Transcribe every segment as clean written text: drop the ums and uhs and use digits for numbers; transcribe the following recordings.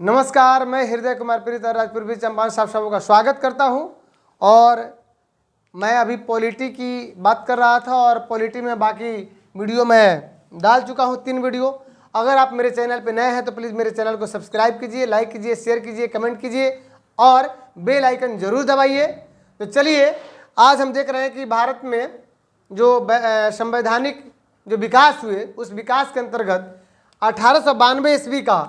नमस्कार, मैं हृदय कुमार प्रीत और राजपूत चंपारण साहब का स्वागत करता हूं। और मैं अभी पॉलिटी की बात कर रहा था और पॉलिटी में बाकी वीडियो मैं डाल चुका हूं 3 वीडियो। अगर आप मेरे चैनल पे नए हैं तो प्लीज़ मेरे चैनल को सब्सक्राइब कीजिए, लाइक कीजिए, शेयर कीजिए, कमेंट कीजिए और बेल आइकन ज़रूर दबाइए। तो चलिए, आज हम देख रहे हैं कि भारत में जो संवैधानिक जो विकास हुए उस विकास के अंतर्गत 1892 ईस्वी का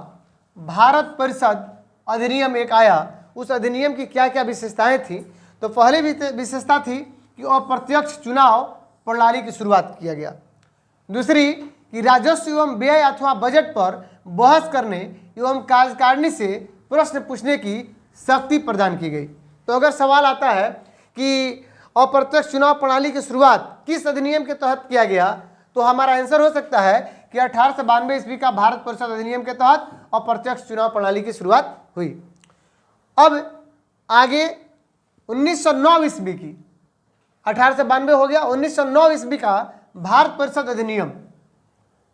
भारत परिषद अधिनियम एक आया। उस अधिनियम की क्या क्या विशेषताएं थी? तो पहली विशेषता थी कि अप्रत्यक्ष चुनाव प्रणाली की शुरुआत किया गया। दूसरी कि राजस्व एवं व्यय अथवा बजट पर बहस करने एवं कार्यकारिणी से प्रश्न पूछने की शक्ति प्रदान की गई। तो अगर सवाल आता है कि अप्रत्यक्ष चुनाव प्रणाली की शुरुआत किस अधिनियम के तहत किया गया, तो हमारा आंसर हो सकता है कि 1892 ईस्वी का भारत परिषद अधिनियम के तहत अप्रत्यक्ष चुनाव प्रणाली की शुरुआत हुई। अब आगे 1909 ईस्वी की, 1892 हो गया, 1909 ईस्वी का भारत परिषद अधिनियम।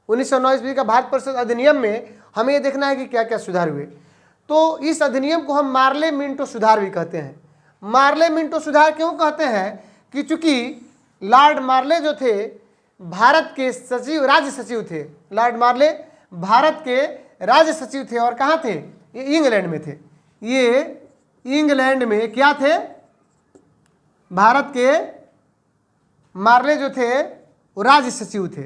1909 ईस्वी का भारत परिषद अधिनियम में हमें ये देखना है कि क्या क्या सुधार हुए। तो इस अधिनियम को हम मार्ले मिंटो सुधार भी कहते हैं। मार्ले मिंटो सुधार क्यों कहते हैं? कि चूंकि लॉर्ड मार्ले जो थे भारत के सचिव, राज्य सचिव थे। लॉर्ड मार्ले भारत के राज्य सचिव थे और कहाँ थे? ये इंग्लैंड में थे। ये इंग्लैंड में क्या थे? भारत के मार्ले जो थे वो राज्य सचिव थे।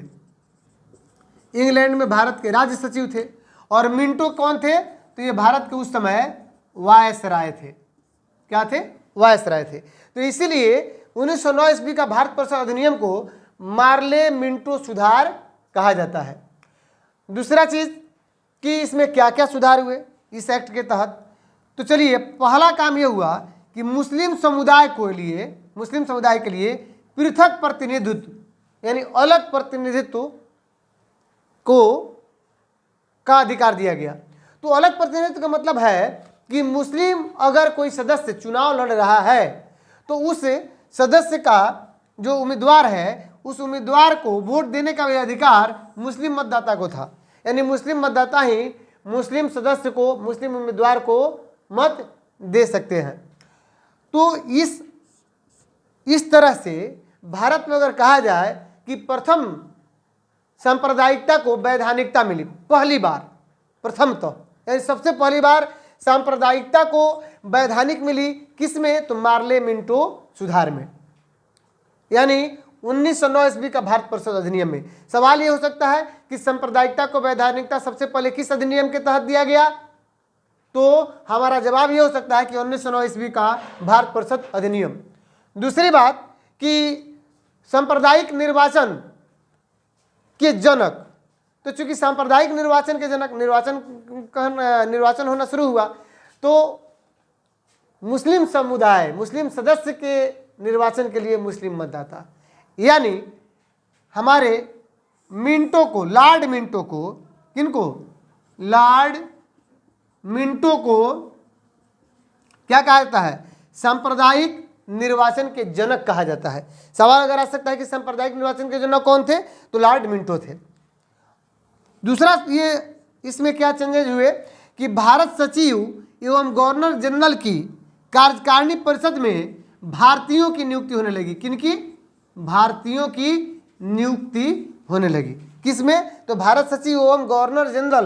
इंग्लैंड में भारत के राज्य सचिव थे। और मिंटो कौन थे? तो ये भारत के उस समय वायसराय थे। क्या थे? वायसराय थे। तो इसीलिए 1909 ईस्वी का भारत परिषद अधिनियम को मार्ले मिंटो सुधार कहा जाता है। दूसरा चीज कि इसमें क्या क्या सुधार हुए इस एक्ट के तहत। तो चलिए, पहला काम यह हुआ कि मुस्लिम समुदाय के लिए पृथक प्रतिनिधित्व यानी अलग प्रतिनिधित्व का अधिकार दिया गया। तो अलग प्रतिनिधित्व का मतलब है कि मुस्लिम अगर कोई सदस्य चुनाव लड़ रहा है तो उस सदस्य का जो उम्मीदवार है उस उम्मीदवार को वोट देने का भी अधिकार मुस्लिम मतदाता को था। यानी मुस्लिम मतदाता ही मुस्लिम सदस्य को, मुस्लिम उम्मीदवार को मत दे सकते हैं। तो इस तरह से भारत में अगर कहा जाए कि प्रथम सांप्रदायिकता को वैधानिकता मिली, पहली बार, प्रथम तो यानी सबसे पहली बार सांप्रदायिकता को वैधानिक मिली किस में? तो मार्ले मिंटो सुधार में, यानी 1909 ईस्वी का भारत परिषद अधिनियम में। सवाल ये हो सकता है कि सांप्रदायिकता को वैधानिकता सबसे पहले किस अधिनियम के तहत दिया गया? तो हमारा जवाब ये हो सकता है कि 1909 ईस्वी का भारत परिषद अधिनियम। दूसरी बात कि सांप्रदायिक निर्वाचन के जनक, तो चूंकि सांप्रदायिक निर्वाचन के जनक निर्वाचन होना शुरू हुआ तो मुस्लिम समुदाय, मुस्लिम सदस्य के निर्वाचन के लिए मुस्लिम मतदाता, यानी हमारे मिंटो को, लॉर्ड मिंटो को, किनको? लॉर्ड मिंटो को क्या कहा जाता है? सांप्रदायिक निर्वाचन के जनक कहा जाता है। सवाल अगर आ सकता है कि सांप्रदायिक निर्वाचन के जनक कौन थे? तो लॉर्ड मिंटो थे। दूसरा ये इसमें क्या चेंजेज हुए कि भारत सचिव एवं गवर्नर जनरल की कार्यकारिणी परिषद में भारतीयों की नियुक्ति होने लगी। किनकी? भारतीयों की नियुक्ति होने लगी। किसमें? तो भारत सचिव एवं गवर्नर जनरल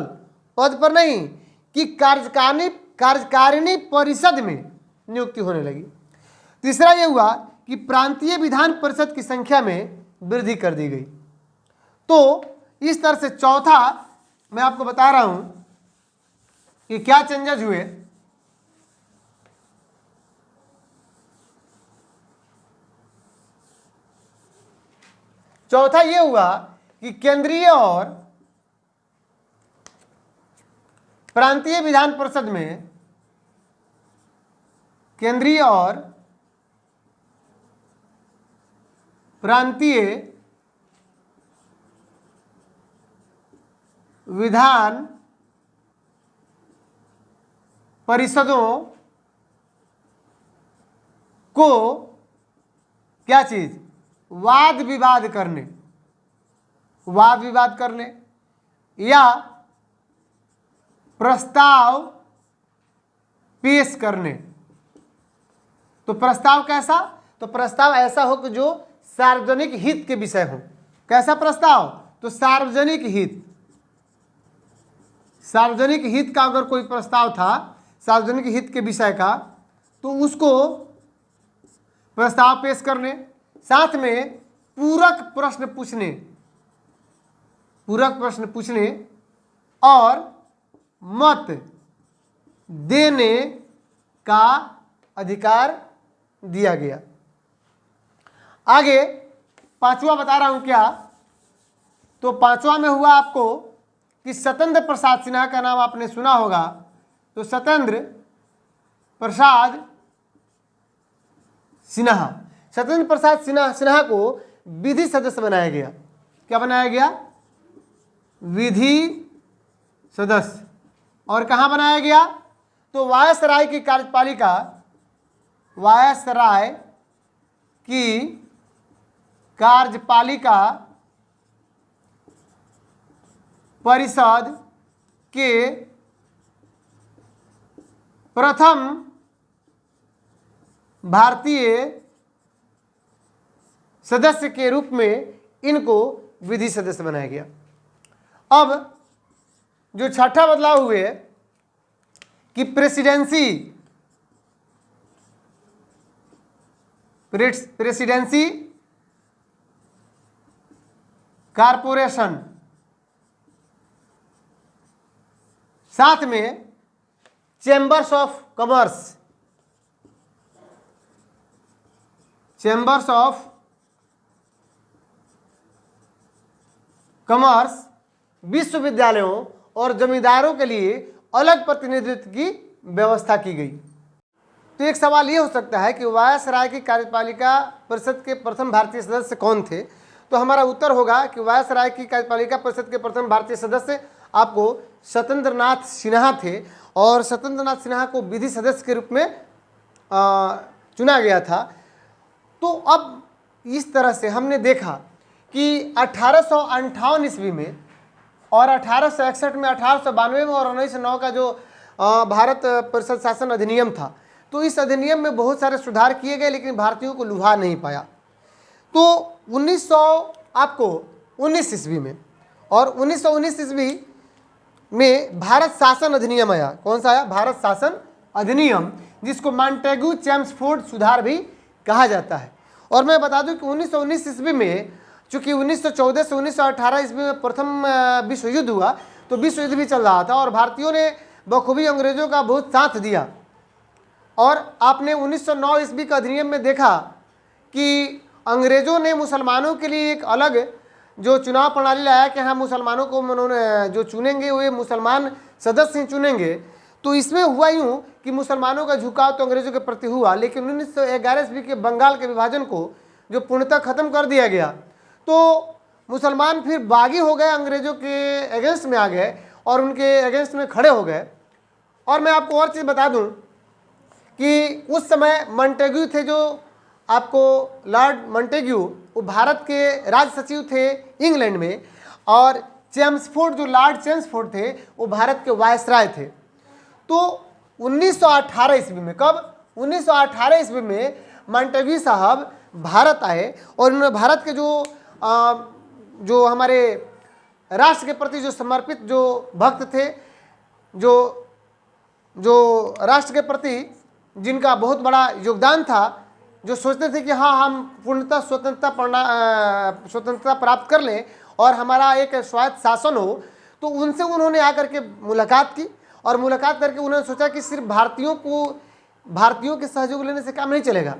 पद पर नहीं, कि कार्यकारिणी परिषद में नियुक्ति होने लगी। तीसरा यह हुआ कि प्रांतीय विधान परिषद की संख्या में वृद्धि कर दी गई। तो इस तरह से चौथा मैं आपको बता रहा हूं कि क्या चेंजेस हुए। चौथा यह हुआ कि केंद्रीय और प्रांतीय विधान परिषद में, केंद्रीय और प्रांतीय विधान परिषदों को क्या चीज? वाद विवाद करने या प्रस्ताव पेश करने। तो प्रस्ताव कैसा? तो प्रस्ताव ऐसा हो कि जो सार्वजनिक हित के विषय हो। कैसा प्रस्ताव? तो सार्वजनिक हित। सार्वजनिक हित का अगर कोई प्रस्ताव था, सार्वजनिक हित के विषय का, तो उसको प्रस्ताव पेश करने। साथ में पूरक प्रश्न पूछने, पूरक प्रश्न पूछने और मत देने का अधिकार दिया गया। आगे पांचवा बता रहा हूं क्या? तो पांचवा में हुआ आपको कि सत्येंद्र प्रसाद सिन्हा का नाम आपने सुना होगा। तो सत्येंद्र प्रसाद सिन्हा, सत्येंद्र प्रसाद सिन्हा को विधि सदस्य बनाया गया। क्या बनाया गया? विधि सदस्य। और कहां बनाया गया? तो वायसराय की कार्यपालिका, वायसराय की कार्यपालिका परिषद के प्रथम भारतीय सदस्य के रूप में इनको विधि सदस्य बनाया गया। अब जो छठा बदलाव हुए कि प्रेसिडेंसी कारपोरेशन, साथ में chambers of commerce, chambers of commerce विश्वविद्यालयों और जमींदारों के लिए अलग प्रतिनिधित्व की व्यवस्था की गई। तो एक सवाल ये हो सकता है कि वायसराय की कार्यपालिका परिषद के प्रथम भारतीय सदस्य कौन थे? तो हमारा उत्तर होगा कि वायसराय की कार्यपालिका परिषद के प्रथम भारतीय सदस्य आपको सत्येंद्रनाथ सिन्हा थे, और सत्येंद्रनाथ सिन्हा को विधि सदस्य के रूप में चुना गया था। तो अब इस तरह से हमने देखा कि 1858 ईस्वी में और 1861 में, 1892 में और 1909 का जो भारत परिषद शासन अधिनियम था, तो इस अधिनियम में बहुत सारे सुधार किए गए, लेकिन भारतीयों को लुभा नहीं पाया। तो 1919 ईस्वी में और 1919 ईस्वी में भारत शासन अधिनियम आया। कौन सा आया? भारत शासन अधिनियम, जिसको मॉन्टेग्यू चेम्सफोर्ड सुधार भी कहा जाता है। और मैं बता दूं कि 1919 ईस्वी में, चूंकि 1914 से 1918 ईस्वी में प्रथम विश्व युद्ध हुआ, तो विश्व युद्ध भी चल रहा था और भारतीयों ने बखूबी अंग्रेजों का बहुत साथ दिया। और आपने 1909 ईस्वी का अधिनियम में देखा कि अंग्रेजों ने मुसलमानों के लिए एक अलग जो चुनाव प्रणाली लाया कि हाँ, मुसलमानों को उन्होंने जो चुनेंगे वे मुसलमान सदस्य ही चुनेंगे। तो इसमें हुआ यूँ कि मुसलमानों का झुकाव तो अंग्रेजों के प्रति हुआ, लेकिन 1911 ईस्वी के बंगाल के विभाजन को जो पूर्णतः खत्म कर दिया गया, तो मुसलमान फिर बागी हो गए, अंग्रेजों के अगेंस्ट में आ गए और उनके अगेंस्ट में खड़े हो गए। और मैं आपको और चीज़ बता दूं कि उस समय मॉन्टेग्यू थे, जो आपको लॉर्ड मॉन्टेग्यू, वो भारत के राज सचिव थे इंग्लैंड में, और चेम्सफोर्ड, जो लॉर्ड चेम्सफोर्ड थे, वो भारत के वायसराय थे। तो 1918 ईस्वी में, कब? 1918 ईस्वी में मॉन्टेग्यू साहब भारत आए और उन्होंने भारत के जो हमारे राष्ट्र के प्रति जो समर्पित जो भक्त थे, जो राष्ट्र के प्रति जिनका बहुत बड़ा योगदान था, जो सोचते थे कि हाँ, हम पूर्णतः स्वतंत्रता प्राप्त कर लें और हमारा एक स्वायत्त शासन हो, तो उनसे उन्होंने आकर के मुलाकात की। और मुलाकात करके उन्होंने सोचा कि सिर्फ भारतीयों के सहयोग लेने से काम नहीं चलेगा,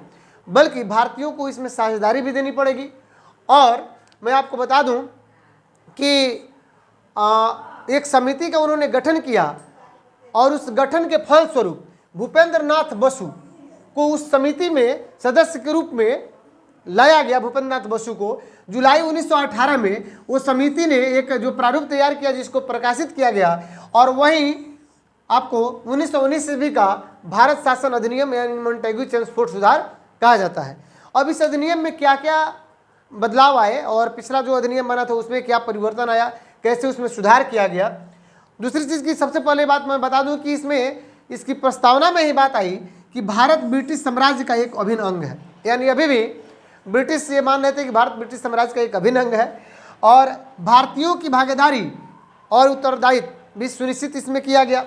बल्कि भारतीयों को इसमें साझेदारी भी देनी पड़ेगी। और मैं आपको बता दूं कि एक समिति का उन्होंने गठन किया, और उस गठन के फलस्वरूप भूपेंद्र नाथ बसु को उस समिति में सदस्य के रूप में लाया गया। भूपेंद्र नाथ बसु को जुलाई 1918 में वो समिति ने एक जो प्रारूप तैयार किया, जिसको प्रकाशित किया गया, और वहीं आपको 1919 ईस्वी का भारत शासन अधिनियम यानी मॉन्टेग्यू चेम्सफोर्ड सुधार कहा जाता है। अब इस अधिनियम में क्या क्या बदलाव आए और पिछला जो अधिनियम बना था उसमें क्या परिवर्तन आया, कैसे उसमें सुधार किया गया। दूसरी चीज़ की सबसे पहले बात मैं बता दूं कि इसमें इसकी प्रस्तावना में ही बात आई कि भारत ब्रिटिश साम्राज्य का एक अभिन्न अंग है। यानी अभी भी ब्रिटिश ये मान रहे थे कि भारत ब्रिटिश साम्राज्य का एक अभिन्न अंग है और भारतीयों की भागीदारी और उत्तरदायित्व भी सुनिश्चित इसमें किया गया।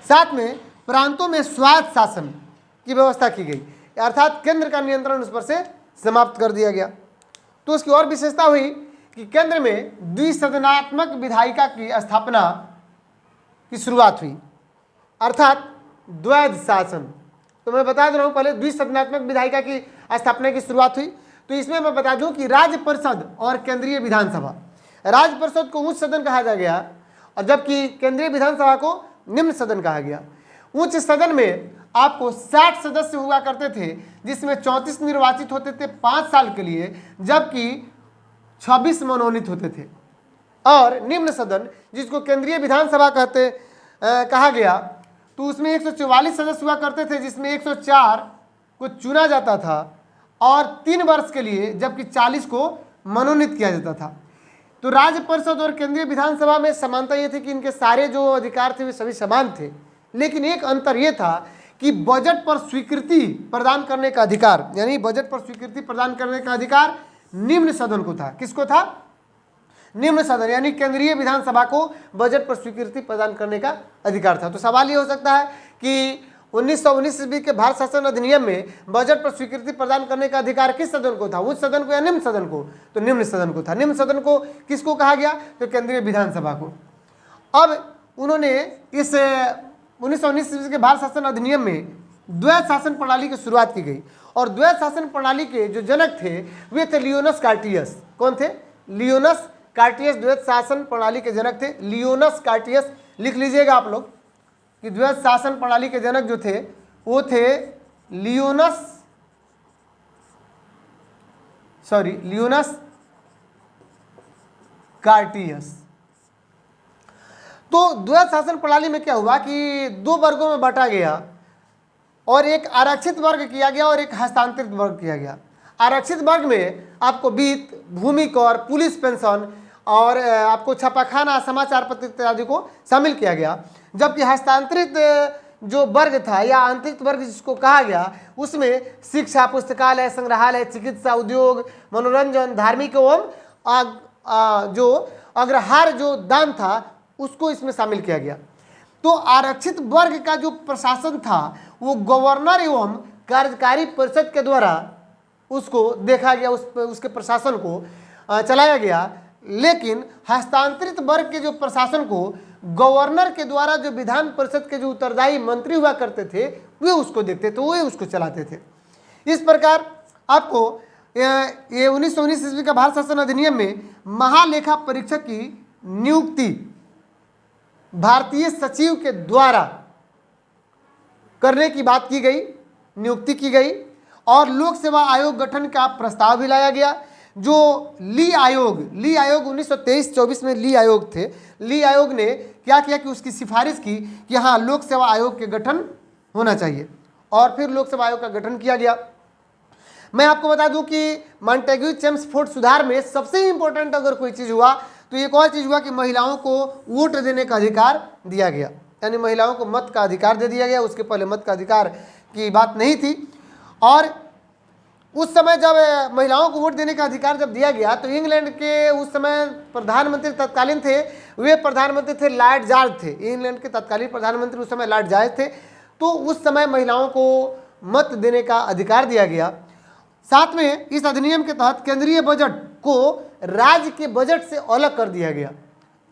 साथ में प्रांतों में स्वायत्त शासन की व्यवस्था की गई, अर्थात केंद्र का नियंत्रण उस पर से समाप्त कर दिया गया। तो उसकी और विशेषता हुई कि केंद्र में द्विसदनात्मक विधायिका की स्थापना की शुरुआत हुई, अर्थात द्वैध शासन। तो मैं बता दे रहा हूँ, पहले द्विसदनात्मक विधायिका की स्थापना की शुरुआत हुई। तो इसमें मैं बता दूं कि राज्य परिषद और केंद्रीय विधानसभा, राज्य परिषद को उच्च सदन कहा गया और जबकि केंद्रीय विधानसभा को निम्न सदन कहा गया। उच्च सदन में आपको 60 सदस्य हुआ करते थे, जिसमें 34 निर्वाचित होते थे 5 साल के लिए, जबकि 26 मनोनीत होते थे। और निम्न सदन, जिसको केंद्रीय विधानसभा कहा गया, तो उसमें 144 सदस्य हुआ करते थे, जिसमें 104 को चुना जाता था और 3 वर्ष के लिए, जबकि 40 को मनोनीत किया जाता था। तो राज्य परिषद और केंद्रीय विधानसभा में समानता ये थी कि इनके सारे जो अधिकार थे वे सभी समान थे, लेकिन एक अंतर ये था कि बजट पर स्वीकृति प्रदान करने का अधिकार, यानी बजट पर स्वीकृति प्रदान करने का अधिकार निम्न सदन को था। किसको था? निम्न सदन, यानी केंद्रीय विधानसभा को बजट पर स्वीकृति प्रदान करने का अधिकार था। तो सवाल ये हो सकता है कि 1919 ईस्वी के भारत शासन अधिनियम में बजट पर स्वीकृति प्रदान करने का अधिकार किस सदन को था? उच्च सदन को या निम्न सदन को? तो निम्न सदन को था। निम्न सदन को किसको कहा गया? तो केंद्रीय विधानसभा को। अब उन्होंने इस 1919 ईस्वी के भारत शासन अधिनियम में द्वैध शासन प्रणाली की शुरुआत की गई और द्वैध शासन प्रणाली के जो जनक थे वे थे लियोनस कार्टियस। कौन थे? लियोनस कार्टियस द्वैध शासन प्रणाली के जनक थे। लियोनस कार्टियस लिख लीजिएगा आप लोग कि द्वैध शासन प्रणाली के जनक जो थे वो थे लियोनस कार्टियस। तो द्वैध शासन प्रणाली में क्या हुआ कि 2 वर्गों में बांटा गया और एक आरक्षित वर्ग किया गया और एक हस्तांतरित वर्ग किया गया। आरक्षित वर्ग में आपको वित्त, भूमि कर, पुलिस पेंशन और आपको छापाखाना, समाचार पत्र इत्यादि को शामिल किया गया, जबकि हस्तांतरित जो वर्ग था या आंतरिक वर्ग जिसको कहा गया उसमें शिक्षा, पुस्तकालय, संग्रहालय, चिकित्सा, उद्योग, मनोरंजन, धार्मिक एवं जो अग्रहार जो दान था उसको इसमें शामिल किया गया। तो आरक्षित वर्ग का जो प्रशासन था वो गवर्नर एवं कार्यकारी परिषद के द्वारा उसको देखा गया, उसके प्रशासन को चलाया गया। लेकिन हस्तांतरित वर्ग के जो प्रशासन को गवर्नर के द्वारा जो विधान परिषद के जो उत्तरदायी मंत्री हुआ करते थे वे उसको देखते थे, वे उसको चलाते थे। इस प्रकार आपको ये 1919 ईस्वी का भारत शासन अधिनियम में महालेखा परीक्षक की नियुक्ति भारतीय सचिव के द्वारा करने की बात की गई, नियुक्ति की गई और लोक सेवा आयोग गठन का प्रस्ताव भी लाया गया। जो ली आयोग 1923-24 में ली आयोग थे, ली आयोग ने क्या किया कि उसकी सिफारिश की कि हाँ लोक सेवा आयोग के गठन होना चाहिए और फिर लोक सेवा आयोग का गठन किया गया। मैं आपको बता दूं कि मॉन्टेग्यू चेम्सफोर्ड सुधार में सबसे इंपॉर्टेंट अगर कोई चीज़ हुआ तो एक और चीज़ हुआ कि महिलाओं को वोट देने का अधिकार दिया गया, यानी महिलाओं को मत का अधिकार दे दिया गया। उसके पहले मत का अधिकार की बात नहीं थी। और उस समय जब महिलाओं को वोट देने का अधिकार जब दिया गया तो इंग्लैंड के उस समय प्रधानमंत्री तत्कालीन थे, वे प्रधानमंत्री थे लॉर्ड जॉर्ज थे। इंग्लैंड के तत्कालीन प्रधानमंत्री उस समय लॉर्ड जॉर्ज थे। तो उस समय महिलाओं को मत देने का अधिकार दिया गया। साथ में इस अधिनियम के तहत केंद्रीय बजट को राज्य के बजट से अलग कर दिया गया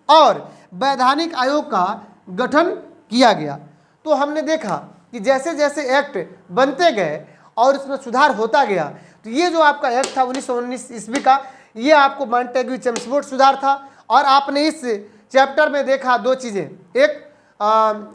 और वैधानिक आयोग का गठन किया गया। तो हमने देखा कि जैसे जैसे एक्ट बनते गए और इसमें सुधार होता गया, तो ये जो आपका एक्ट था 1919 ईस्वी का, ये आपको मॉन्टेग्यू चेम्सफोर्ड सुधार था। और आपने इस चैप्टर में देखा 2 चीज़ें, एक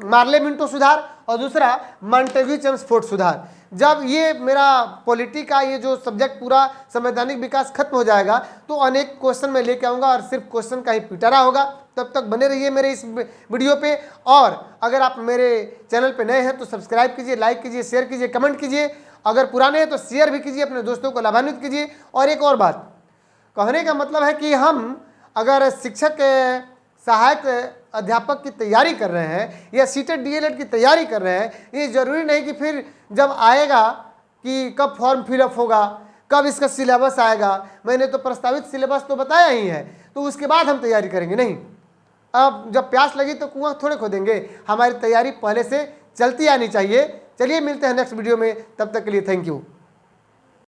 मार्ले मिंटो सुधार और दूसरा मॉन्टेग्यू चेम्सफोर्ड सुधार। जब ये मेरा पॉलिटी का ये जो सब्जेक्ट पूरा संवैधानिक विकास खत्म हो जाएगा तो अनेक क्वेश्चन मैं लेके आऊँगा और सिर्फ क्वेश्चन का ही पिटारा होगा। तब तक बने रहिए मेरे इस वीडियो पे। और अगर आप मेरे चैनल पे नए हैं तो सब्सक्राइब कीजिए, लाइक कीजिए, शेयर कीजिए, कमेंट कीजिए। अगर पुराने हैं तो शेयर भी कीजिए, अपने दोस्तों को लाभान्वित कीजिए। और एक और बात कहने का मतलब है कि हम अगर शिक्षक सहायक अध्यापक की तैयारी कर रहे हैं या सीटेट डीएलएड की तैयारी कर रहे हैं, ये ज़रूरी नहीं कि फिर जब आएगा कि कब फॉर्म फिलअप होगा, कब इसका सिलेबस आएगा। मैंने तो प्रस्तावित सिलेबस तो बताया ही है, तो उसके बाद हम तैयारी करेंगे। नहीं, अब जब प्यास लगी तो कुआं थोड़े खोदेंगे, हमारी तैयारी पहले से चलती आनी चाहिए। चलिए मिलते हैं नेक्स्ट वीडियो में, तब तक के लिए थैंक यू।